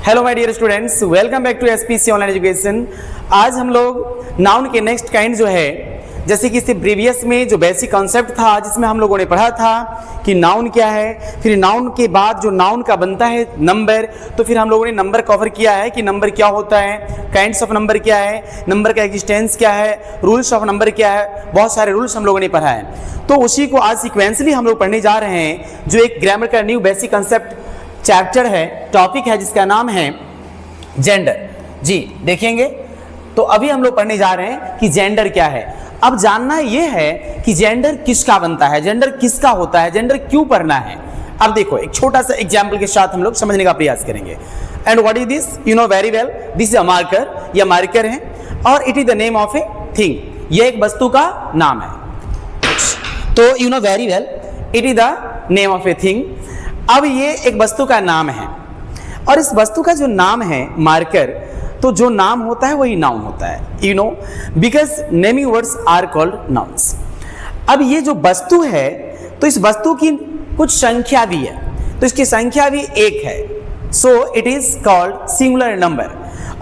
Hello my dear students, welcome back to SPC online education. आज हम लोग noun के नेक्स्ट काइंड जो है, जैसे कि इससे प्रीवियस में जो बेसिक कॉन्सेप्ट था जिसमें हम लोगों ने पढ़ा था कि नाउन क्या है, फिर नाउन के बाद जो नाउन का बनता है नंबर, तो फिर हम लोगों ने नंबर कवर किया है कि नंबर क्या होता है, काइंड्स ऑफ नंबर क्या है, नंबर का एग्जिस्टेंस क्या है, रूल्स ऑफ नंबर क्या है, बहुत सारे रूल्स हम लोगों ने पढ़ा है। तो उसी को आज सिक्वेंसली हम लोग पढ़ने जा रहे हैं, जो एक ग्रामर का न्यू बेसिक कॉन्सेप्ट चैप्टर है, टॉपिक है जिसका नाम है जेंडर। जी देखेंगे, तो अभी हम लोग पढ़ने जा रहे हैं कि जेंडर क्या है। अब जानना यह है कि जेंडर किसका बनता है, जेंडर किसका होता है, जेंडर क्यों पढ़ना है। अब देखो, एक छोटा सा एग्जाम्पल के साथ हम लोग समझने का प्रयास करेंगे। And what is this, you know very well, this is a marker, यह मार्कर है और it is the name of a thing, यह एक वस्तु का नाम है। तो you know very well, it is the name of a thing. अब ये एक वस्तु का नाम है और इस वस्तु का जो नाम है मार्कर, तो जो नाम होता है वही नाउन होता है, you know, because naming words are called nouns. अब ये जो वस्तु है, तो इस वस्तु की कुछ संख्या भी है, तो इसकी संख्या भी एक है, so it is called singular number.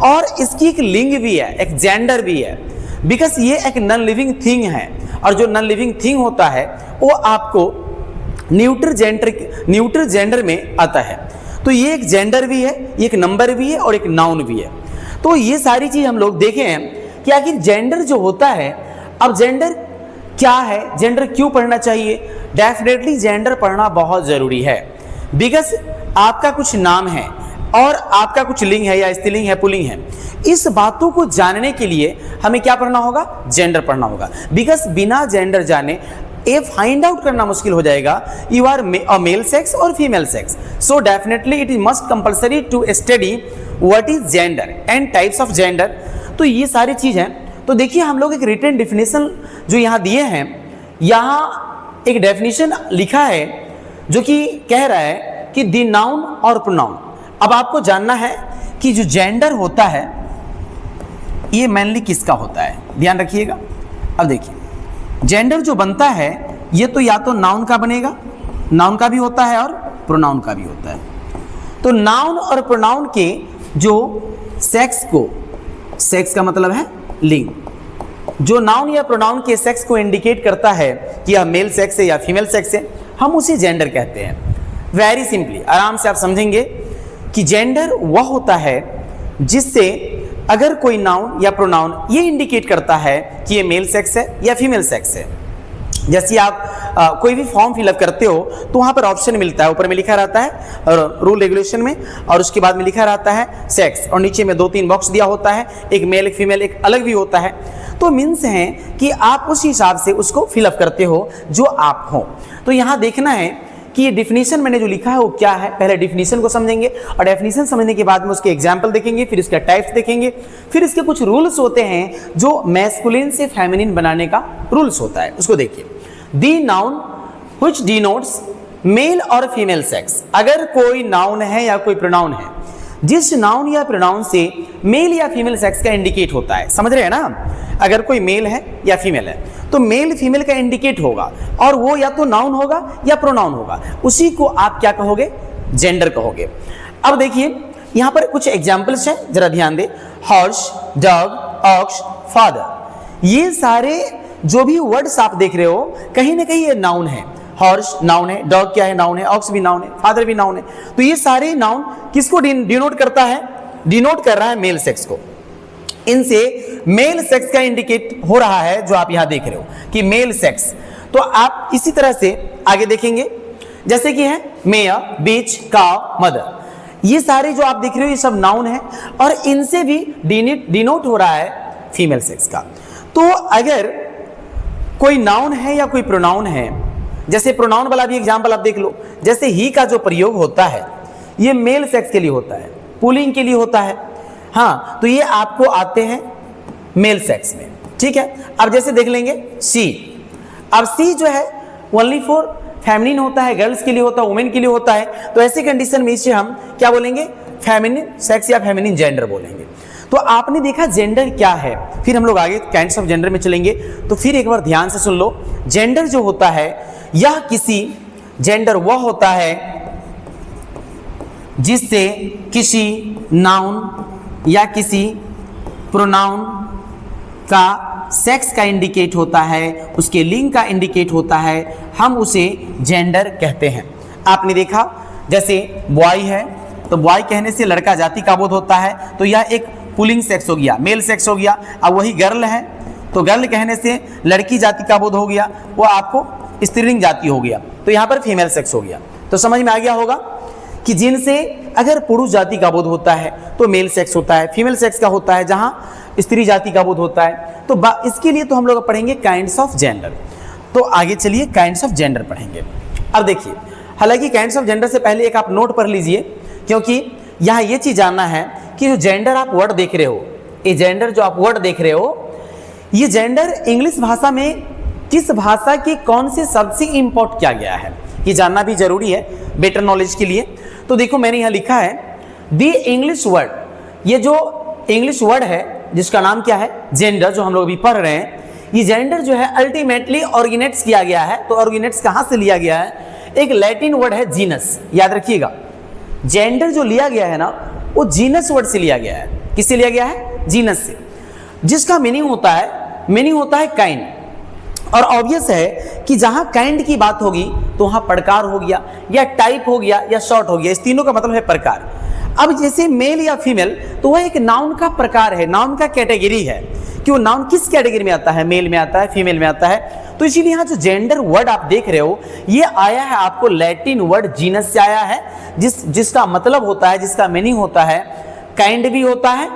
और इसकी एक लिंग भी है, एक जेंडर भी है, बिकॉज ये एक नॉन लिविंग थिंग है और जो नॉन लिविंग थिंग होता है वो आपको न्यूट्रल जेंडर में आता है। तो ये एक जेंडर भी है, ये एक नंबर भी है और एक नाउन भी है। तो ये सारी चीज हम लोग देखे हैं कि आखिर जेंडर जो होता है, अब जेंडर क्या है, जेंडर क्यों पढ़ना चाहिए। डेफिनेटली जेंडर पढ़ना बहुत जरूरी है, बिकॉज आपका कुछ नाम है और आपका कुछ लिंग है या स्त्रीलिंग है, पुल्लिंग है। इस बातों को जानने के लिए हमें क्या पढ़ना होगा, जेंडर पढ़ना होगा, बिकॉज बिना जेंडर जाने ये फाइंड आउट करना मुश्किल हो जाएगा यू आर मेल सेक्स और female sex. So definitely it is must compulsory to study what is gender and types of gender. तो ये सारी चीज हैं। तो देखिए, हम लोग एक रिटन डेफिनेशन जो यहाँ दिए हैं, यहाँ एक डेफिनेशन लिखा है जो कि कह रहा है कि द नाउन और प्रोनाउन। अब आपको जानना है कि जो जेंडर होता है ये मेनली किसका होता है, ध्यान रखिएगा। अब देखिए, जेंडर जो बनता है ये तो या तो नाउन का बनेगा, नाउन का भी होता है और प्रोनाउन का भी होता है। तो नाउन और प्रोनाउन के जो सेक्स को, सेक्स का मतलब है लिंग, जो नाउन या प्रोनाउन के सेक्स को इंडिकेट करता है कि यह मेल सेक्स है या फीमेल सेक्स है, हम उसे जेंडर कहते हैं। वेरी सिंपली, आराम से आप समझेंगे कि जेंडर वह होता है जिससे अगर कोई नाउन या प्रोनाउन ये इंडिकेट करता है कि ये मेल सेक्स है या फीमेल सेक्स है। जैसे आप कोई भी फॉर्म फिलअप करते हो तो वहाँ पर ऑप्शन मिलता है, ऊपर में लिखा रहता है रूल रेगुलेशन में, और उसके बाद में लिखा रहता है सेक्स, और नीचे में 2-3 बॉक्स दिया होता है, एक मेल एक फीमेल एक अलग भी होता है। तो मीन्स है कि आप उस हिसाब से उसको फिलअप करते हो जो आप हो। तो यहाँ देखना है कि ये डिफिनीशन मैंने जो लिखा है वो क्या है। पहले डिफिनीशन को समझेंगे और डेफिनेशन समझने के बाद में उसके एग्जाम्पल देखेंगे, फिर इसका टाइप्स देखेंगे, फिर इसके कुछ रूल्स होते हैं जो मैस्कुलिन से फेमिनिन बनाने का रूल्स होता है, उसको देखिए। The noun which denotes male और फीमेल सेक्स, अगर कोई नाउन है या कोई प्रोनाउन है जिस नाउन या प्रोनाउन से मेल या फीमेल सेक्स का इंडिकेट होता है, समझ रहे हैं ना। अगर कोई मेल है या फीमेल है तो मेल फीमेल का इंडिकेट होगा, और वो या तो नाउन होगा या प्रोनाउन होगा, उसी को आप क्या कहोगे, जेंडर कहोगे। अब देखिए, यहाँ पर कुछ एग्जाम्पल्स हैं, जरा ध्यान दे। हॉर्स, डॉग, ऑक्स, फादर, ये सारे जो भी वर्ड्स आप देख रहे हो कहीं ना कहीं ये नाउन है। हॉर्स नाउन है, डॉग क्या है, नाउन है, ऑक्स भी नाउन है, फादर भी नाउन है। तो ये सारे नाउन किसको डिनोट करता है, डिनोट कर रहा है मेल सेक्स को। इनसे मेल सेक्स का इंडिकेट हो रहा है, जो आप यहां देख रहे हो कि मेल सेक्स। तो आप इसी तरह से आगे देखेंगे, जैसे कि है मेयर, बीच, काव, मदर, ये सारे जो आप देख रहे हो ये सब नाउन है और इनसे भी डिनोट हो रहा है फीमेल सेक्स का। तो अगर कोई नाउन है या कोई प्रोनाउन है, जैसे प्रोनाउन वाला भी एग्जाम्पल आप देख लो, जैसे ही का जो प्रयोग होता है ये मेल सेक्स के लिए होता है, पुलिंग के लिए होता है। हाँ, तो ये आपको आते हैं मेल सेक्स में, ठीक है। अब जैसे देख लेंगे सी, अब सी जो है ओनली फॉर फेमिनिन होता है, गर्ल्स के लिए होता है, वुमेन के लिए होता है। तो ऐसी कंडीशन में इसे हम क्या बोलेंगे, फेमिनिन सेक्स या फेमिनिन जेंडर बोलेंगे। तो आपने देखा जेंडर क्या है, फिर हम लोग आगे काइंड्स ऑफ जेंडर में चलेंगे। तो फिर एक बार ध्यान से सुन लो, जेंडर जो होता है यह किसी जेंडर वह होता है जिससे किसी नाउन या किसी प्रोनाउन का सेक्स का इंडिकेट होता है, उसके लिंग का इंडिकेट होता है, हम उसे जेंडर कहते हैं। आपने देखा जैसे बॉय है तो बॉय कहने से लड़का जाति का बोध होता है, तो यह एक पुलिंग सेक्स हो गया, मेल सेक्स हो गया। अब वही गर्ल है तो गर्ल कहने से लड़की जाति का बोध हो गया, वो आपको स्त्रीलिंग जाति हो गया, तो यहाँ पर फीमेल सेक्स हो गया। तो समझ में आ गया होगा कि जिनसे अगर पुरुष जाति का बोध होता है तो मेल सेक्स होता है, फीमेल सेक्स का होता है जहाँ स्त्री जाति का बोध होता है। तो इसके लिए तो हम लोग पढ़ेंगे काइंड्स ऑफ जेंडर। तो आगे चलिए काइंड्स ऑफ जेंडर पढ़ेंगे। अब देखिए, हालांकि काइंड्स ऑफ जेंडर से पहले एक आप नोट पढ़ लीजिए, क्योंकि यहाँ ये चीज़ जानना है कि जो जेंडर आप वर्ड देख रहे हो, ये जेंडर जो आप वर्ड देख रहे हो, ये जेंडर इंग्लिश भाषा में किस भाषा के कौन से शब्द से इंपोर्ट किया गया है, ये जानना भी जरूरी है बेटर नॉलेज के लिए। तो देखो मैंने यहाँ लिखा है द इंग्लिश वर्ड, ये जो इंग्लिश वर्ड है जिसका नाम क्या है जेंडर, जो हम लोग अभी पढ़ रहे हैं, ये जेंडर जो है अल्टीमेटली ऑर्गेनाइज किया गया है। तो ऑर्गेनाइज कहाँ से लिया गया है? एक लैटिन वर्ड है जीनस, याद रखिएगा। जेंडर जो लिया गया है ना, वो जीनस वर्ड से लिया गया है। किससे लिया गया है? जीनस से, जिसका मीनिंग होता है काइंड। और ऑब्वियस है कि जहां काइंड की बात होगी तो वहां प्रकार हो गया, या टाइप हो गया, या शॉर्ट हो गया। इस तीनों का मतलब है प्रकार। अब जैसे मेल या फीमेल, तो वह एक नाउन का प्रकार है, नाउन का कैटेगरी है कि वो नाउन किस कैटेगरी में आता है, मेल में आता है, फीमेल में आता है। तो इसीलिए यहाँ जो जेंडर वर्ड आप देख रहे हो, ये आया है आपको लैटिन वर्ड जीनस से आया है, जिसका मतलब होता है, जिसका मीनिंग होता है काइंड भी होता है,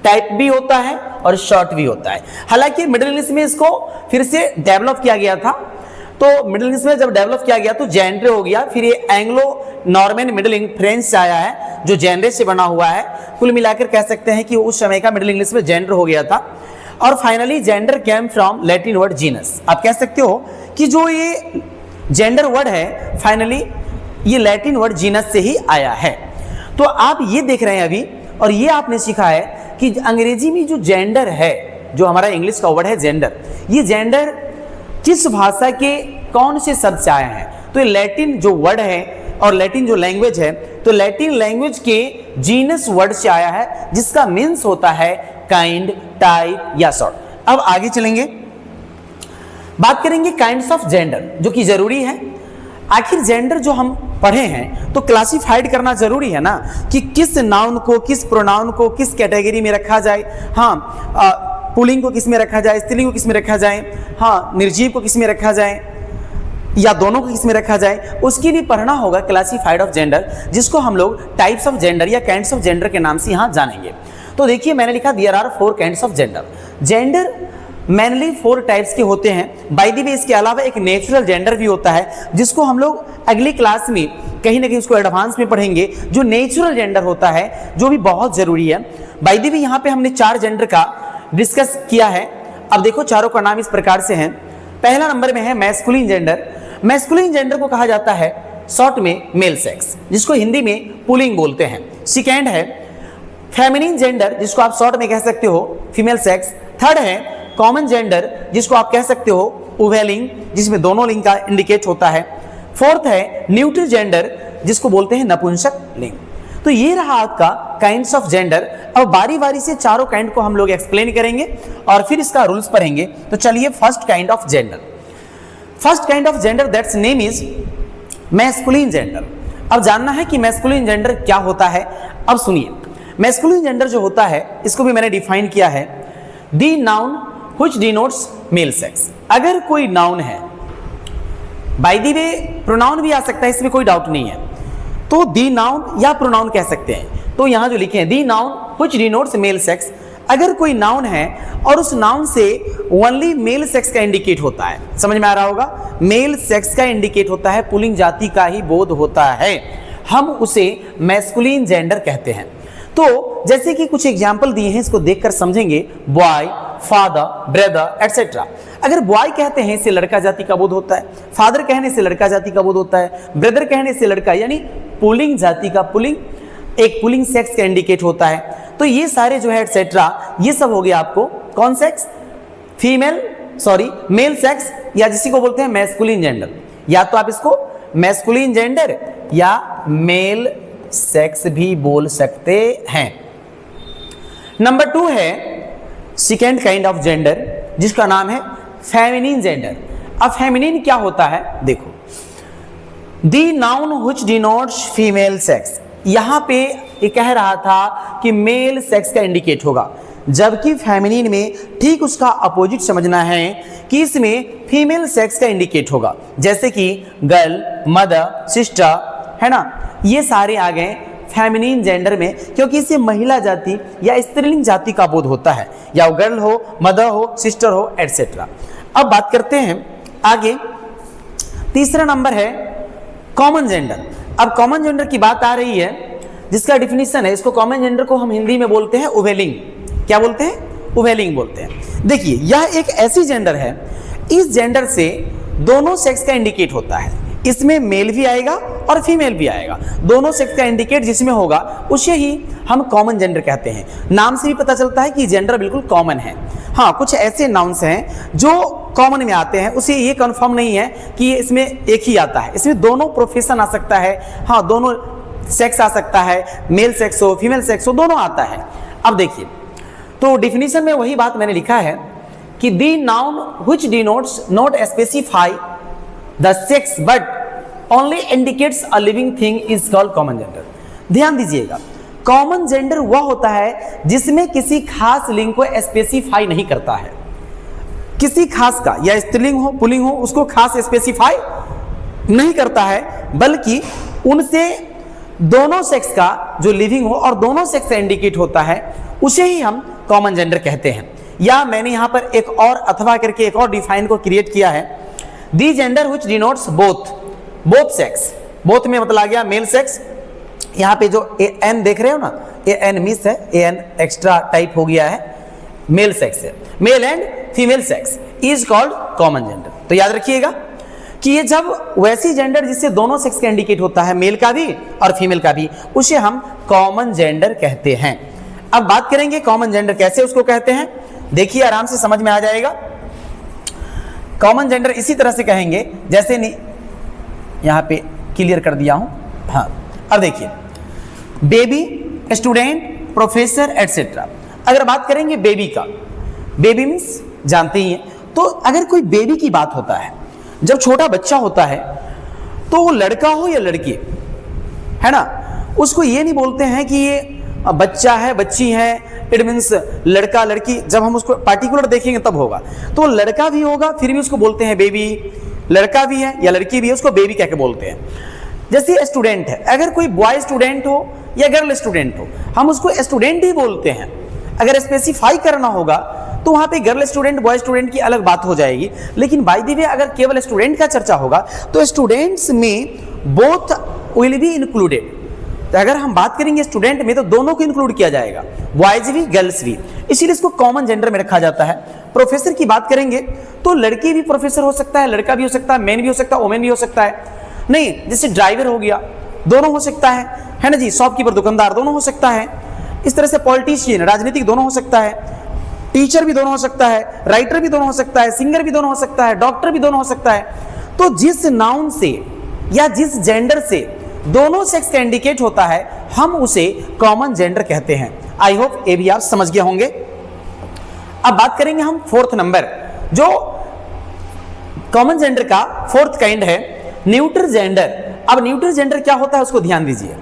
टाइप भी होता है और शॉर्ट भी होता है। हालांकि मिडिल इंग्लिश में इसको फिर से डेवलप किया गया था। तो मिडिल इंग्लिश में जब डेवलप किया गया तो जेंडर हो गया, फिर ये एंग्लो नॉर्मन मिडिल फ्रेंच से आया है जो जेंडर से बना हुआ है। कुल मिलाकर कह सकते हैं कि उस समय का मिडिल इंग्लिश में जेंडर हो गया था। और finally gender came from Latin word genus. आप कह सकते हो कि जो ये जेंडर वर्ड है फाइनली ये लैटिन वर्ड जीनस से ही आया है। तो आप ये देख रहे हैं अभी, और ये आपने सीखा है कि अंग्रेजी में जो जेंडर है, जो हमारा इंग्लिश का वर्ड है जेंडर, ये जेंडर किस भाषा के कौन से शब्द से आया है? तो ये लैटिन जो वर्ड है और लैटिन जो लैंग्वेज है, तो लैटिन लैंग्वेज के जीनस वर्ड से आया है, जिसका मीन्स होता है काइंड, टाइप या सॉर्ट। अब आगे चलेंगे, बात करेंगे काइंड्स ऑफ जेंडर, जो कि जरूरी है। आखिर जेंडर जो हम पढ़े हैं तो क्लासिफाइड करना जरूरी है ना, कि किस नाउन को, किस प्रोनाउन को किस कैटेगरी में रखा जाए। हाँ, पुल्लिंग को किस में रखा जाए, स्त्रीलिंग को किस में रखा जाए, हाँ निर्जीव को किस में रखा जाए, या दोनों को किस में रखा जाए, उसके लिए पढ़ना होगा क्लासिफाइड ऑफ जेंडर, जिसको हम लोग टाइप्स ऑफ जेंडर या काइंड्स ऑफ जेंडर के नाम से यहाँ जानेंगे। तो देखिए मैंने लिखा there are 4 kinds of gender. Gender mainly 4 types के होते हैं। बाय द वे इसके अलावा एक नेचुरल जेंडर भी होता है, जिसको हम लोग अगली क्लास में कहीं ना कहीं उसको एडवांस में पढ़ेंगे, जो नेचुरल जेंडर होता है, जो भी बहुत जरूरी है। बाय द वे यहाँ पे हमने 4 जेंडर का डिस्कस किया है। अब देखो चारों का नाम इस प्रकार से है। पहला नंबर में है मैस्कुलिन जेंडर। मैस्कुलिन जेंडर को कहा जाता है शॉर्ट में मेल सेक्स, जिसको हिंदी में पुलिंग बोलते हैं। सेकेंड है फेमिनिन जेंडर, जिसको आप शॉर्ट में कह सकते हो फीमेल सेक्स। थर्ड है कॉमन जेंडर, जिसको आप कह सकते हो उभयलिंग, जिसमें दोनों लिंग का इंडिकेट होता है। फोर्थ है न्यूट्रल जेंडर, जिसको बोलते हैं नपुंसक लिंग। तो ये रहा आपका काइंड्स ऑफ जेंडर। अब बारी बारी से चारों काइंड को हम लोग एक्सप्लेन करेंगे और फिर इसका रूल्स पढ़ेंगे। तो चलिए first kind of gender. First kind of gender that's name is masculine gender. अब जानना है कि मैस्कुलिन जेंडर क्या होता है। अब सुनिए, मैस्कुलिन जेंडर जो होता है इसको भी मैंने डिफाइन किया है, the noun which denotes male sex. अगर कोई नाउन है, बाय द वे प्रोनाउन भी आ सकता है, इसमें कोई डाउट नहीं है, तो दी नाउन या प्रोनाउन कह सकते हैं। तो यहां जो लिखे हैं दी noun which denotes male sex, अगर कोई नाउन है और उस नाउन से ओनली मेल सेक्स का इंडिकेट होता है, समझ में आ रहा होगा, मेल सेक्स का इंडिकेट होता है, पुल्लिंग जाति का ही बोध होता है, हम उसे मैस्कुलिन जेंडर कहते हैं। तो जैसे कि कुछ एग्जाम्पल दिए हैं, इसको देखकर समझेंगे। Boy, father, brother etcetera. अगर बॉय कहते हैं इससे लड़का जाति का बोध होता है, फादर कहने से लड़का जाति का बोध होता है, ब्रदर कहने से लड़का, यानी पुल्लिंग जाति का, पुल्लिंग एक पुल्लिंग सेक्स का इंडिकेट होता है। तो ये सारे जो है एटसेट्रा, ये सब हो गया आपको कौन सेक्स, मेल सेक्स, या जिसी को बोलते हैं मैस्कुलिन जेंडर। या तो आप इसको मैस्कुलिन जेंडर या मेल सेक्स भी बोल सकते हैं। नंबर 2 है सेकेंड काइंड ऑफ जेंडर, जिसका नाम है फेमिनिन जेंडर। अब फेमिनिन क्या होता है, देखो, दी noun which denotes female sex. यहां पे ये कह रहा था कि मेल सेक्स का इंडिकेट होगा, जबकि फेमिनिन में ठीक उसका अपोजिट समझना है कि इसमें फीमेल सेक्स का इंडिकेट होगा, जैसे कि गर्ल, मदर, सिस्टर, है ना, ये सारे आ गए फेमिनिन जेंडर में, क्योंकि इसे महिला जाति या स्त्रीलिंग जाति का बोध होता है, या वो गर्ल हो, मदर हो, सिस्टर हो, एटसेट्रा। अब बात करते हैं आगे, तीसरा नंबर है कॉमन जेंडर। अब कॉमन जेंडर की बात आ रही है, जिसका डिफिनीशन है, इसको कॉमन जेंडर को हम हिंदी में बोलते हैं उभयलिंग। क्या बोलते हैं? उभयलिंग बोलते हैं। देखिए, यह एक ऐसी जेंडर है, इस जेंडर से दोनों सेक्स का इंडिकेट होता है, इसमें मेल भी आएगा और फीमेल भी आएगा, दोनों सेक्स का इंडिकेट जिसमें होगा उसे ही हम कॉमन जेंडर कहते हैं। नाम से भी पता चलता है कि जेंडर बिल्कुल कॉमन है। हाँ, कुछ ऐसे नाउन्स हैं जो कॉमन में आते हैं, उसे ये कंफर्म नहीं है कि इसमें एक ही आता है, इसमें दोनों प्रोफेशन आ सकता है, हाँ दोनों सेक्स आ सकता है, मेल सेक्स हो, फीमेल सेक्स हो, दोनों आता है। अब देखिए, तो डिफिनीशन में वही बात मैंने लिखा है कि दी noun which denotes not specify the sex but only indicates a living thing is called common gender. ध्यान दीजिएगा, कॉमन जेंडर वह होता है जिसमें किसी खास लिंग को स्पेसिफाई नहीं करता है, किसी खास का, या स्त्रीलिंग हो पुल्लिंग हो, उसको खास स्पेसिफाई नहीं करता है, बल्कि उनसे दोनों सेक्स का जो लिविंग हो और दोनों सेक्स से इंडिकेट होता है, उसे ही हम कॉमन जेंडर कहते हैं। या मैंने यहां पर एक और अथवा करके एक और डिफाइन को क्रिएट किया है, the gender which denotes both sex. Both में मतलब आ गया मेल सेक्स, यहाँ पे जो एन देख रहे हो ना, एन मिस है, एन एक्स्ट्रा टाइप हो गया है, मेल सेक्स है, male and female sex is called common gender. तो याद रखिएगा कि ये जब वैसी जेंडर जिससे दोनों सेक्स का इंडिकेट होता है, मेल का भी और फीमेल का भी, उसे हम कॉमन जेंडर कहते हैं। अब बात करेंगे कॉमन जेंडर कैसे उसको कहते हैं, देखिए आराम से समझ में आ जाएगा। कॉमन जेंडर इसी तरह से कहेंगे जैसे यहां पे क्लियर कर दिया हूं। हाँ, अब देखिए, बेबी, स्टूडेंट, प्रोफेसर, एटसेट्रा। अगर बात करेंगे बेबी का, बेबी मीन्स जानते ही हैं, तो अगर कोई बेबी की बात होता है, जब छोटा बच्चा होता है तो वो लड़का हो या लड़की, है ना, उसको ये नहीं बोलते हैं कि ये बच्चा है, बच्ची है, इट मीन्स लड़का लड़की। जब हम उसको पार्टिकुलर देखेंगे तब होगा, तो लड़का भी होगा फिर भी उसको बोलते हैं बेबी, लड़का भी है या लड़की भी है उसको बेबी कह के बोलते हैं। जैसे स्टूडेंट है, अगर कोई बॉय स्टूडेंट हो या गर्ल स्टूडेंट हो, हम उसको स्टूडेंट ही बोलते हैं। अगर स्पेसिफाई करना होगा तो वहां पे गर्ल स्टूडेंट बॉय स्टूडेंट की अलग बात हो जाएगी, लेकिन बाय द वे अगर केवल स्टूडेंट का चर्चा होगा तो स्टूडेंट्स में बोथ विल बी इंक्लूडेड। तो अगर हम बात करेंगे स्टूडेंट में तो दोनों को इंक्लूड किया जाएगा, बॉयज भी जर्ल्स भी, इसीलिए इसको कॉमन जेंडर में रखा जाता है। प्रोफेसर की बात करेंगे तो लड़की भी प्रोफेसर हो सकता है, लड़का भी हो सकता है, मैन भी हो सकता है, वोमेन भी हो सकता है। नहीं, जैसे ड्राइवर हो गया, दोनों हो सकता है ना जी, शॉपकीपर दुकानदार दोनों हो सकता है। इस तरह से पॉलिटिशियन राजनीतिक दोनों हो सकता है, टीचर भी दोनों हो सकता है, राइटर भी दोनों हो सकता है, सिंगर भी दोनों हो सकता है, डॉक्टर भी दोनों हो सकता है। तो जिस नाउन से या जिस जेंडर से दोनों सेक्स का इंडिकेट होता है, हम उसे कॉमन जेंडर कहते हैं। आई होप ये भी आप समझ गए होंगे। अब बात करेंगे हम फोर्थ नंबर, जो कॉमन जेंडर का फोर्थ काइंड है, न्यूट्रल जेंडर। अब न्यूट्रल जेंडर क्या होता है उसको ध्यान दीजिए।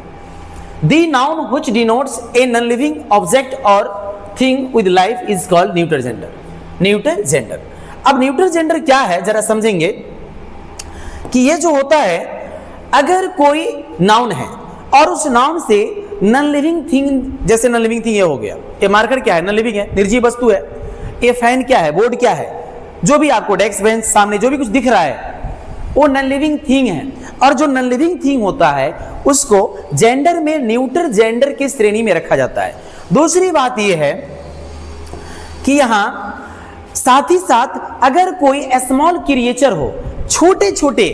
The noun which denotes a non living object और thing with life is called neutral gender. Neutral gender, अब न्यूट्रल जेंडर क्या है जरा समझेंगे कि ये जो होता है, अगर कोई नाउन है और उस नाउन से नॉन लिविंग थिंग, जैसे नॉन लिविंग थिंग ये हो गया, ये मार्कर क्या है, नॉन लिविंग है, निर्जीव वस्तु है। ये फैन क्या है, बोर्ड क्या है, जो भी आपको डेस्क बेंच सामने जो भी कुछ दिख रहा है वो नॉन लिविंग थिंग है। और जो नॉन लिविंग थिंग होता है उसको जेंडर में न्यूट्रल जेंडर की श्रेणी में रखा जाता है। दूसरी बात यह है कि यहां साथ ही साथ अगर कोई स्मॉल क्रिएचर हो, छोटे छोटे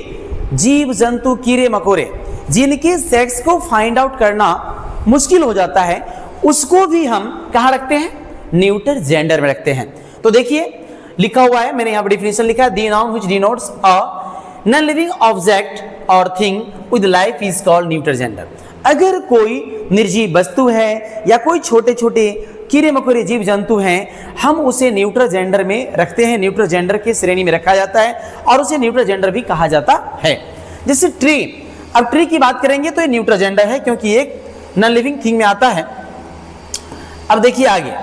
जीव जंतु कीड़े मकोड़े जिनके सेक्स को फाइंड आउट करना मुश्किल हो जाता है, उसको भी हम कहां रखते हैं, न्यूट्रल जेंडर में रखते हैं। तो देखिए लिखा हुआ है, मैंने यहां पर डिफिनेशन लिखा है, the noun which denotes a non living object और thing with life is called neutral gender. अगर कोई निर्जीव वस्तु है या कोई छोटे छोटे कीड़े मकोड़े जीव जंतु हैं, हम उसे न्यूट्रल जेंडर में रखते हैं, न्यूट्रल जेंडर की श्रेणी में रखा जाता है और उसे न्यूट्रल जेंडर भी कहा जाता है। जैसे ट्री, अब ट्री की बात करेंगे तो ये न्यूट्रल जेंडर है क्योंकि एक नॉन लिविंग थिंग में आता है। अब देखिए आगे,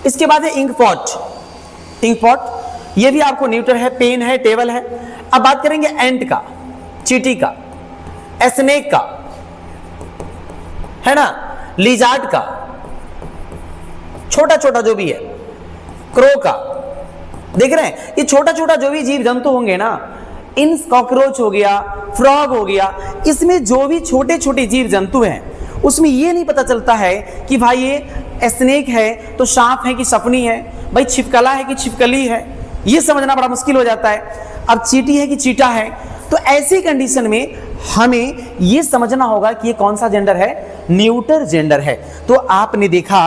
इसके बाद है इंक पॉट। इंक पॉट ये भी आपको न्यूट्रल है, पेन है, टेबल है। अब बात करेंगे एंट का, चींटी का, स्नेक का, है ना, लिजार्ड का, छोटा छोटा जो भी है, क्रो का, देख रहे हैं ये छोटा छोटा जो भी जीव जंतु होंगे ना, इन कॉकरोच हो गया, फ्रॉग हो गया, इसमें जो भी छोटे छोटे जीव जंतु हैं उसमें ये नहीं पता चलता है कि भाई ये स्नेक है तो सांप है कि सपनी है, भाई छिपकला है कि छिपकली है, ये समझना बड़ा मुश्किल हो जाता है। अब चींटी है कि चीटा है, तो ऐसी कंडीशन में हमें ये समझना होगा कि ये कौन सा जेंडर है, न्यूट्रल जेंडर है। तो आपने देखा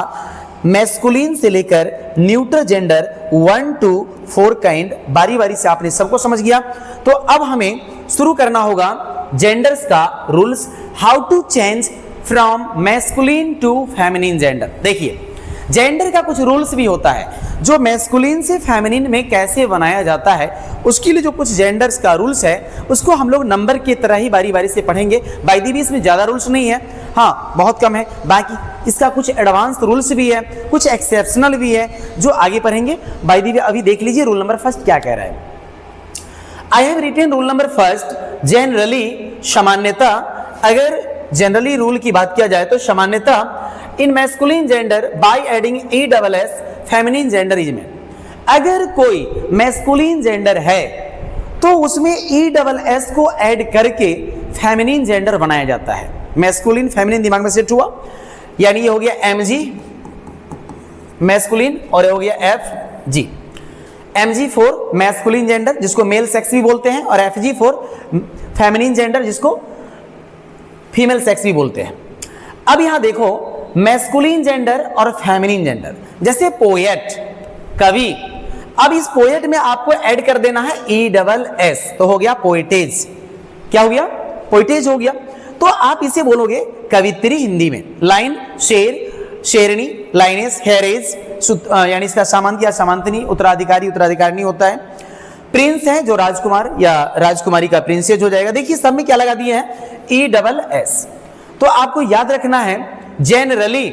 मैस्कुलिन से लेकर न्यूट्रल जेंडर 1 to 4 काइंड, बारी बारी से आपने सबको समझ गया। तो अब हमें शुरू करना होगा जेंडर्स का rules, how to change from masculine to feminine gender. देखिए जेंडर का कुछ रूल्स भी होता है, जो मैस्कुलिन से फेमिनिन में कैसे बनाया जाता है, उसके लिए जो कुछ जेंडर्स का रूल्स है उसको हम लोग नंबर की तरह ही बारी बारी से पढ़ेंगे। बाय द वे इसमें ज़्यादा रूल्स नहीं है, हाँ बहुत कम है, बाकी इसका कुछ एडवांस रूल्स भी है, कुछ एक्सेप्शनल भी है जो आगे पढ़ेंगे। बाय द वे अभी देख लीजिए रूल नंबर फर्स्ट क्या कह रहा है। I have written rule number first, generally सामान्यता, अगर जनरली रूल की बात किया जाए तो सामान्यता in masculine gender by adding ESS feminine gender is में, अगर कोई मैस्कुलिन जेंडर है तो उसमें ESS को ऐड करके फेमिनिन जेंडर बनाया जाता है। मैस्कुलिन फेमिनिन दिमाग में सेट हुआ, यानी ये हो गया MG मैस्कुलिन और ये हो गया FG। MG for masculine gender जिसको मेल सेक्स भी बोलते हैं, और FG फॉर फेमिनिन जेंडर जिसको फीमेल सेक्स भी बोलते हैं। अब यहां देखो मैस्कुलिन जेंडर और फेमिनिन जेंडर, जैसे पोएट, कवि, अब इस पोएट में आपको ऐड कर देना है ESS, तो हो गया पोएटेज। क्या हो गया, पोएटेज हो गया। तो आप इसे बोलोगे कवित्री हिंदी में, लाइन शेर, शेरनी, लाइनेस, हेरेज, यानी इसका सामांत या सामांतनी, उत्तराधिकारी, उत्तराधिकारिणी होता है। प्रिंस है जो राजकुमार या राजकुमारी का प्रिंसेज हो जाएगा। देखिए सब में क्या लगा दिए हैं, ESS। तो आपको याद रखना है जनरली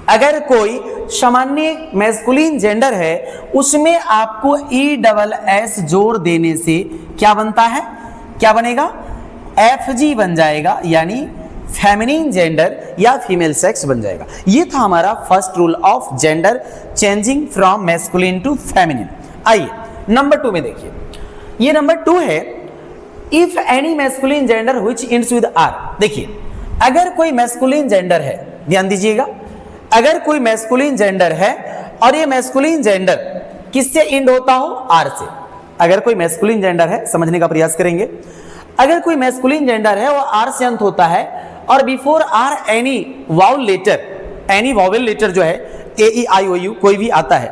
अगर कोई सामान्य मैस्कुलिन जेंडर है उसमें आपको ESS जोड़ देने से क्या बनता है, क्या बनेगा, FG बन जाएगा, यानी फेमिनिन जेंडर या फीमेल सेक्स बन जाएगा। ये था हमारा first rule of gender changing from masculine to feminine. आइए नंबर 2 में देखिए, ये नंबर 2 है, if any masculine gender which ends with R। देखिए अगर कोई मैस्कुलिन जेंडर है, ध्यान दीजिएगा, अगर कोई मैस्कुलिन जेंडर है और ये मैस्कुलिन जेंडर किससे एंड होता हो, R से, अगर कोई मैस्कुलिन जेंडर है, समझने का प्रयास करेंगे, अगर कोई मैस्कुलिन जेंडर है वो R से अंत होता है और before R any vowel letter, any vowel letter जो है AEIOU कोई भी आता है,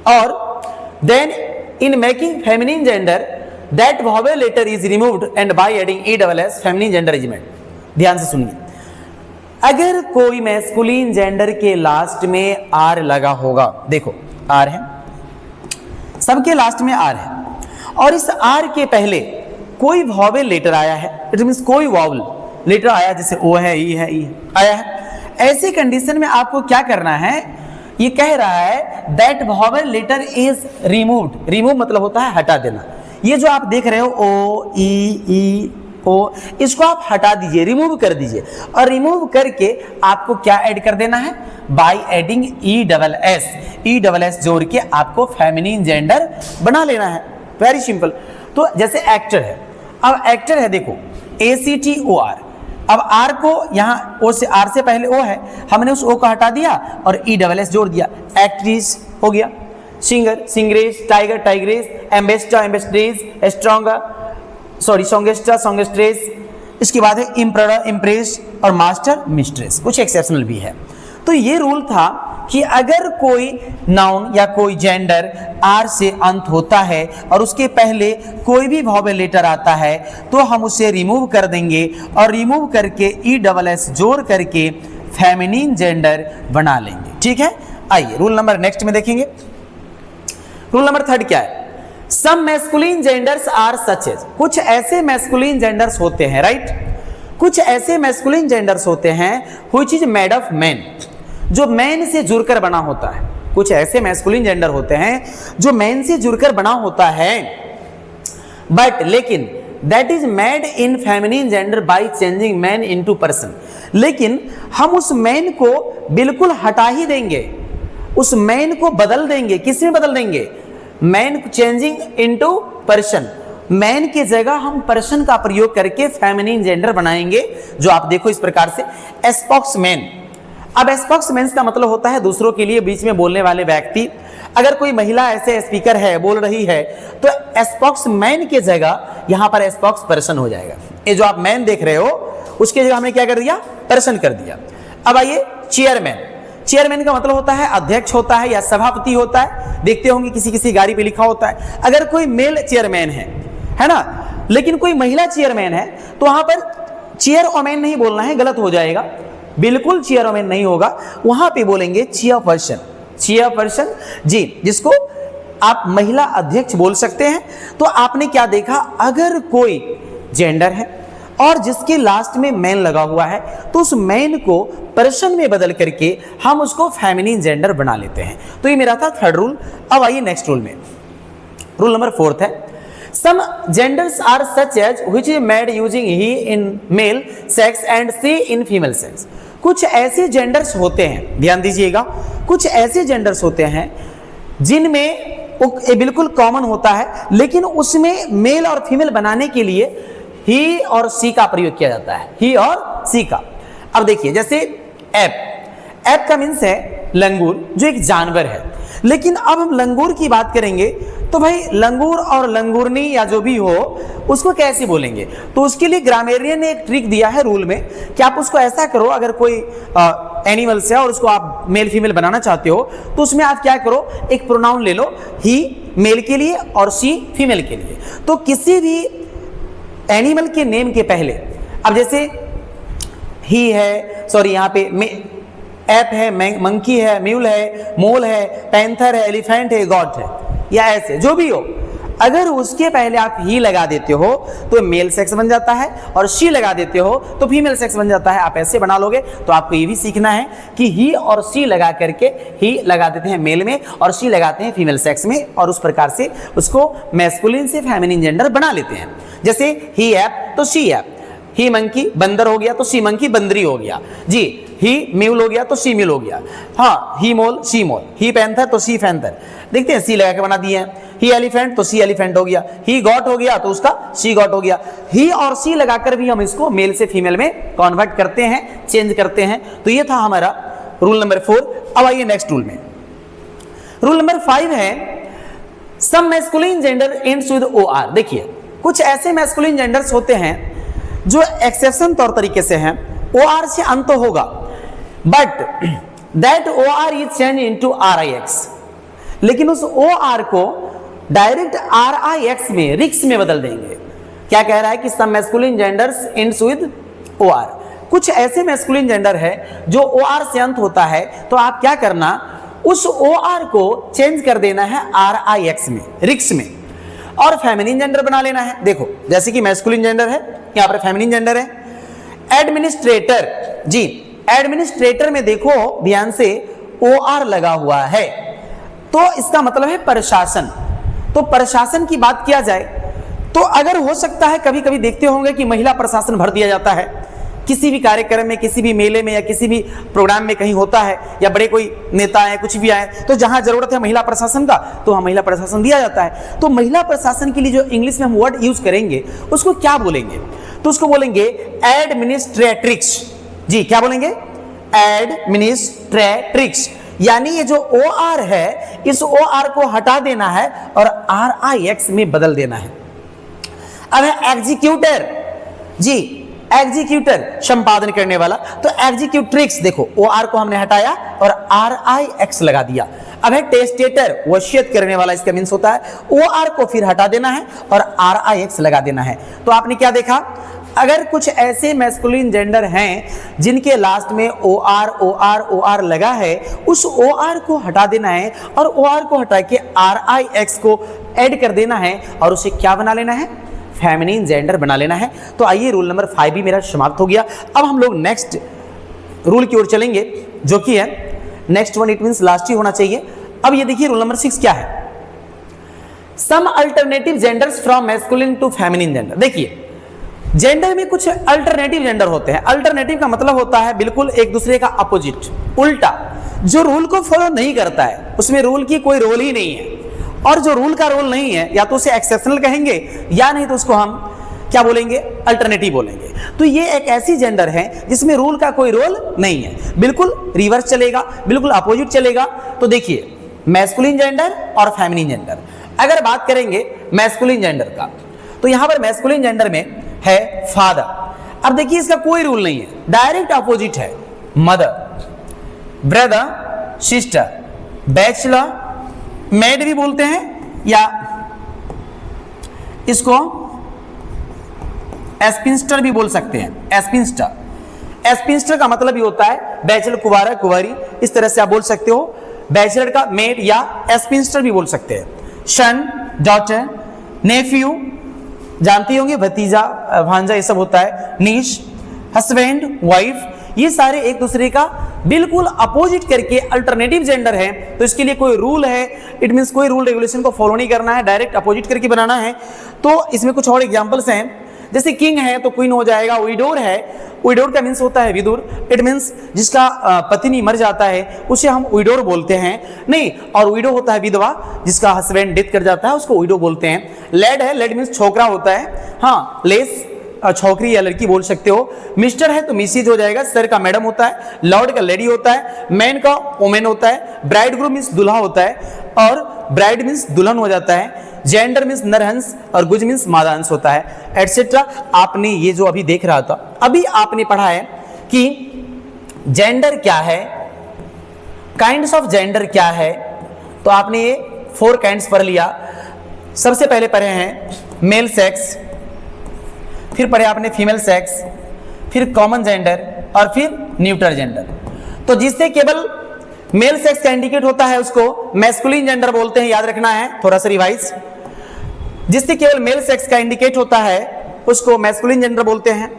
और then in making feminine gender that vowel letter is removed and by adding ESS feminine gender is made. ध्यान से सुनिए, अगर कोई मैस्कुलिन जेंडर के लास्ट में R लगा होगा, देखो R है, सबके लास्ट में R है, और इस R के पहले कोई वावेल लेटर आया है, इट मींस कोई वावल लेटर आया, जैसे O है, E है, E आया है, ऐसी कंडीशन में आपको क्या करना है, ये कह रहा है that vowel letter is removed. Remove मतलब होता है हटा देना। ये जो आप देख रहे हो O E E O, इसको आप हटा दीजिए, रिमूव कर दीजिए, और रिमूव करके आपको क्या ऐड कर देना है, बाय एडिंग ESS जोड़ के आपको फेमिनिन जेंडर बना लेना है। Very simple. तो जैसे एक्टर है, अब एक्टर है, देखो ACTOR, अब R को यहाँ O से, R से पहले O है, हमने उस O को हटा दिया और ESS जोड़ दिया, एक्ट्रेस हो गया, singer, singeress, tiger, tigress, ambassador, ambassadress, stronger, sorry songster, songstress, इसके बाद है इम्प्रेस और मास्टर, मिस्ट्रेस। कुछ एक्सेप्शनल भी है। तो ये रूल था कि अगर कोई नाउन या कोई जेंडर आर से अंत होता है और उसके पहले कोई भी वॉवेल लेटर आता है तो हम उसे रिमूव कर देंगे और रिमूव करके ई डबल एस जोड़ करके फेमिनिन जेंडर बना लेंगे। ठीक है, आइए रूल नंबर नेक्स्ट में देखेंगे। रूल नंबर 3 क्या है? Some masculine genders are such as, कुछ ऐसे मैस्कुलिन जेंडर्स होते हैं, राइट, कुछ ऐसे मैस्कुलिन जेंडर्स होते हैं which is made of man, जो मैन से जुड़कर बना होता है। कुछ ऐसे मैस्कुलिन जेंडर होते हैं जो मैन से जुड़कर बना होता है, बट लेकिन that is made in feminine gender by changing man into person, लेकिन हम उस मैन को बिल्कुल हटा ही देंगे, उस मैन को बदल देंगे। किस में बदल देंगे? Man changing into person, man की जगह हम पर्सन का प्रयोग करके फेमिनिन जेंडर बनाएंगे, जो आप देखो इस प्रकार से स्पोक्समैन। अब स्पोक्समैन का मतलब होता है दूसरों के लिए बीच में बोलने वाले व्यक्ति। अगर कोई महिला ऐसे स्पीकर है, बोल रही है, तो स्पोक्समैन की जगह यहां पर स्पोक्स पर्सन हो जाएगा। ये जो आप मैन देख रहे हो उसकी जगह हमने क्या कर दिया? पर्सन कर दिया। अब आइए चेयरमैन। चेयरमैन का मतलब होता है अध्यक्ष होता है या सभापति होता है, देखते होंगे किसी किसी गाड़ी पे लिखा होता है। अगर कोई मेल चेयरमैन है ना, लेकिन कोई महिला चेयरमैन है तो वहां पर चेयरवोमैन नहीं बोलना है, गलत हो जाएगा, बिल्कुल चेयरवोमैन नहीं होगा, वहां पे बोलेंगे चेयरपर्सन। चेयरपर्सन जी, जिसको आप महिला अध्यक्ष बोल सकते हैं। तो आपने क्या देखा, अगर कोई जेंडर है और जिसके लास्ट में मैन लगा हुआ है तो उस मैन को पर्सन में बदल करके हम उसको फेमिनिन जेंडर बना लेते हैं। तो ये मेरा था 3rd रूल। अब आइए नेक्स्ट रूल में। रूल नंबर 4 है, some genders are such as which is made using he in male sex and she in female sex. कुछ ऐसे जेंडर्स होते हैं, ध्यान दीजिएगा, कुछ ऐसे जेंडर्स होते हैं जिनमें बिल्कुल कॉमन होता है, लेकिन उसमें मेल और फीमेल बनाने के लिए ही और सी का प्रयोग किया जाता है, ही और सी का। अब देखिए, जैसे ऐप का मीन्स है लंगूर, जो एक जानवर है। लेकिन अब हम लंगूर की बात करेंगे तो भाई लंगूर और लंगूरनी या जो भी हो उसको कैसे बोलेंगे? तो उसके लिए ग्रामेरियन ने एक ट्रिक दिया है रूल में कि आप उसको ऐसा करो, अगर कोई एनिमल्स है और उसको आप मेल फीमेल बनाना चाहते हो तो उसमें आप क्या करो, एक प्रोनाउन ले लो, ही मेल के लिए और सी फीमेल के लिए। तो किसी भी एनिमल के नेम के पहले, अब जैसे ही है, सॉरी यहाँ पे ऐप है, मंकी है, म्यूल है, मोल है, पैंथर है, एलिफेंट है, गॉट है, या ऐसे जो भी हो, अगर उसके पहले आप ही लगा देते हो तो मेल सेक्स बन जाता है और शी लगा देते हो तो फीमेल सेक्स बन जाता है। आप ऐसे बना लोगे तो आपको ये भी सीखना है कि ही और शी लगा करके ही लगा देते हैं मेल में और शी लगाते हैं फीमेल सेक्स में, और उस प्रकार से उसको मैस्कुलिन से फेमिनिन जेंडर बना लेते हैं। जैसे ही ऐप तो शी ऐप, ही मंकी बंदर हो गया तो सी मंकी बंदरी हो गया जी, ही म्यूल हो गया तो सी म्यूल हो गया, हाँ ही मोल सी मोल, ही पैंथर तो सी पैंथर, देखते हैं सी लगा के बना दिए हैं। ही एलिफेंट तो सी एलिफेंट हो गया, ही गॉट हो गया तो उसका सी गॉट हो गया। ही और सी लगाकर भी हम इसको मेल से फीमेल में कन्वर्ट करते हैं, चेंज करते हैं। तो ये था हमारा रूल नंबर 4। अब आइए नेक्स्ट रूल में। रूल नंबर 5 है, some masculine gender ends with O R. देखिए, कुछ ऐसे मैस्कुलिन जेंडर्स होते हैं जो एक्सेप्शन तौर तरीके से हैं, ओआर से अंत होगा, but that O R is change into R I X, लेकिन उस ओआर को डायरेक्ट आरआईएक्स में, रिक्स में बदल देंगे। क्या कह रहा है कि some masculine genders ends with O R. कुछ ऐसे मैस्कुलिन जेंडर है जो ओआर से अंत होता है, तो आप क्या करना, उस ओआर को चेंज कर देना है आरआईएक्स में, रिक्स में, और फेमिनिन जेंडर बना लेना है। देखो, जैसे कि मैस्कुलिन जेंडर है, यहां पर फेमिनिन जेंडर है। एडमिनिस्ट्रेटर जी, एडमिनिस्ट्रेटर में देखो ध्यान से ओआर लगा हुआ है, तो इसका मतलब है प्रशासन। तो प्रशासन की बात किया जाए तो अगर हो सकता है, कभी कभी देखते होंगे कि महिला प्रशासन भर दिया जाता है किसी भी कार्यक्रम में, किसी भी मेले में या किसी भी प्रोग्राम में कहीं होता है, या बड़े कोई नेता आए, कुछ भी आए, तो जहां जरूरत है महिला प्रशासन का तो वहां महिला प्रशासन दिया जाता है। तो महिला प्रशासन के लिए जो इंग्लिश में हम वर्ड यूज करेंगे उसको क्या बोलेंगे? तो उसको बोलेंगे एडमिनिस्ट्रेट्रिक्स जी। क्या बोलेंगे? एडमिनिस्ट्रेट्रिक्स। यानी ये जो ओ आर है, इस ओ आर को हटा देना है और आरआईएक्स में बदल देना है। अब है एग्जीक्यूटर जी। एग्जीक्यूटर संपादन करने वाला, तो एग्जीक्यूट्रिक्स देखो OR को हमने हटाया और RIX लगा दिया। अब है टेस्टेटर, वसीयत करने वाला, इसका मीन्स होता है OR को फिर हटा देना है और RIX लगा देना है। तो आपने क्या देखा, अगर कुछ ऐसे मैस्कुलिन जेंडर हैं जिनके लास्ट में OR लगा है, उस OR को हटा देना है और OR को हटा के RIX को ऐड कर देना है और उसे क्या बना लेना है, फेमिनिन जेंडर बना लेना है। तो आइए रूल नंबर 5 भी मेरा समाप्त हो गया। अब हम लोग नेक्स्ट रूल की ओर चलेंगे जो कि है next one, it means last ही होना चाहिए। अब ये देखिए रूल नंबर 6 क्या है, some alternative genders from masculine to feminine gender. देखिए जेंडर में कुछ अल्टरनेटिव जेंडर होते हैं। अल्टरनेटिव का मतलब होता है बिल्कुल एक दूसरे का अपोजिट, उल्टा, जो रूल को फॉलो नहीं करता है, उसमें रूल की कोई रोल ही नहीं है। और जो रूल का रोल नहीं है, या तो उसे एक्सेप्शनल कहेंगे या नहीं तो उसको हम क्या बोलेंगे, अल्टरनेटिव बोलेंगे। तो ये एक ऐसी जेंडर है जिसमें रूल का कोई रोल नहीं है, बिल्कुल रिवर्स चलेगा, बिल्कुल अपोजिट चलेगा। तो देखिए मैस्कुलिन जेंडर और फेमिनिन जेंडर। अगर बात करेंगे मैस्कुलिन जेंडर का, तो यहां पर मैस्कुलिन जेंडर में है फादर। अब देखिए इसका कोई रूल नहीं है, डायरेक्ट अपोजिट है, mother, brother, sister, bachelor, made भी बोलते हैं, या इसको एस्पिंस्टर भी बोल सकते हैं। एस्पिंस्टर का मतलब ये होता है बैचलर, कुवारा, कुंवारी, इस तरह से आप बोल सकते हो। बैचलर का मेड या एस्पिंस्टर भी बोल सकते हैं। सन, डॉटर, नेफ्यू, जानती होंगे, भतीजा, भांजा, ये सब होता है। नीश, हस्बैंड, वाइफ, ये सारे एक दूसरे का बिल्कुल अपोजिट करके अल्टरनेटिव जेंडर है। तो इसके लिए कोई रूल है, इट मींस कोई रूल रेगुलेशन को फॉलो नहीं करना है, डायरेक्ट अपोजिट करके बनाना है। तो इसमें कुछ और एग्जांपल्स हैं, जैसे किंग है तो क्वीन हो जाएगा। विडोर है, विडोर का मीन्स होता है विदुर, इट मीन्स जिसका पत्नी मर जाता है उसे हम विडोर बोलते हैं, नहीं। और विडो होता है विधवा, जिसका हस्बैंड डेथ कर जाता है उसको विडो बोलते हैं। लेड है, लेड मीन्स छोकरा होता है, हाँ, लेस छोकरी या लड़की बोल सकते हो। मिस्टर है तो मिसिज हो जाएगा, सर का मैडम होता है, लॉर्ड का लेडी होता है, मैन का वोमेन होता है, ब्राइड ग्रूम मीन्स दूल्हा होता है और ब्राइड मीन्स दुल्हन हो जाता है, जेंडर मीन्स नरहंस और गुज मीन्स मादांस होता है, एटसेट्रा। आपने ये जो अभी देख रहा था, अभी आपने पढ़ा है कि जेंडर क्या है, काइंड्स ऑफ जेंडर क्या है। तो आपने ये 4 काइंड्स पढ़ लिया। सबसे पहले पढ़े हैं मेल सेक्स, फिर पढ़े आपने फीमेल सेक्स, फिर कॉमन जेंडर और फिर न्यूट्रल जेंडर। तो जिससे केवल मेल सेक्स का इंडिकेट होता है उसको मैस्कुलिन जेंडर बोलते हैं, याद रखना है, थोड़ा सा रिवाइज। जिससे केवल मेल सेक्स का इंडिकेट होता है उसको मैस्कुलिन जेंडर बोलते हैं।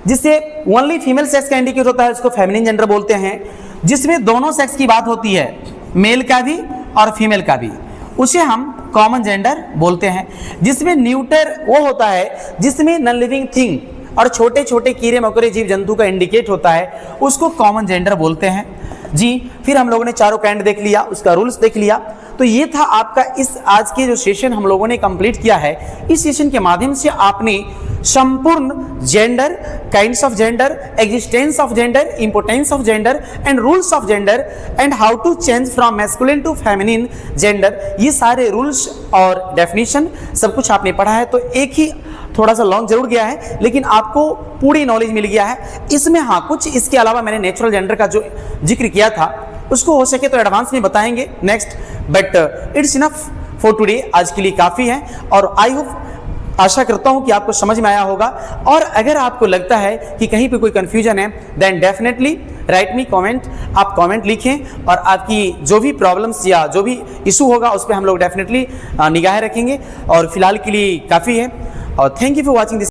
जिससे ओनली फीमेल सेक्स का इंडिकेट होता है उसको फेमिनिन जेंडर बोलते हैं। जिसमें दोनों सेक्स की बात होती है, मेल का भी और फीमेल का भी, उसे हम कॉमन जेंडर बोलते हैं। जिसमें न्यूटर वो होता है जिसमें नॉन लिविंग थिंग और छोटे छोटे कीड़े मकोड़े जीव जंतु का इंडिकेट होता है, उसको कॉमन जेंडर बोलते हैं जी। फिर हम लोगों ने चारों काइंड देख लिया, उसका रूल्स देख लिया। तो ये था आपका इस आज के जो सेशन हम लोगों ने कंप्लीट किया है। इस सेशन के माध्यम से आपने संपूर्ण gender, kinds of gender, existence of gender, importance of gender and rules of gender and how to change from masculine to feminine gender, ये सारे रूल्स और डेफिनेशन सब कुछ आपने पढ़ा है। तो एक ही थोड़ा सा लॉन्ग जरूर गया है लेकिन आपको पूरी नॉलेज मिल गया है इसमें। हाँ, कुछ इसके अलावा मैंने नेचुरल जेंडर का जो जिक्र किया था उसको हो सके तो एडवांस में बताएंगे next, but it's enough for today, आज के लिए काफ़ी है। और आई होप, आशा करता हूं कि आपको समझ में आया होगा। और अगर आपको लगता है कि कहीं पे कोई कंफ्यूजन है then definitely write me comment, आप कमेंट लिखें और आपकी जो भी प्रॉब्लम्स या जो भी इशू होगा उस पर हम लोग डेफिनेटली निगाह रखेंगे। और फिलहाल के लिए काफ़ी है और thank you for watching this.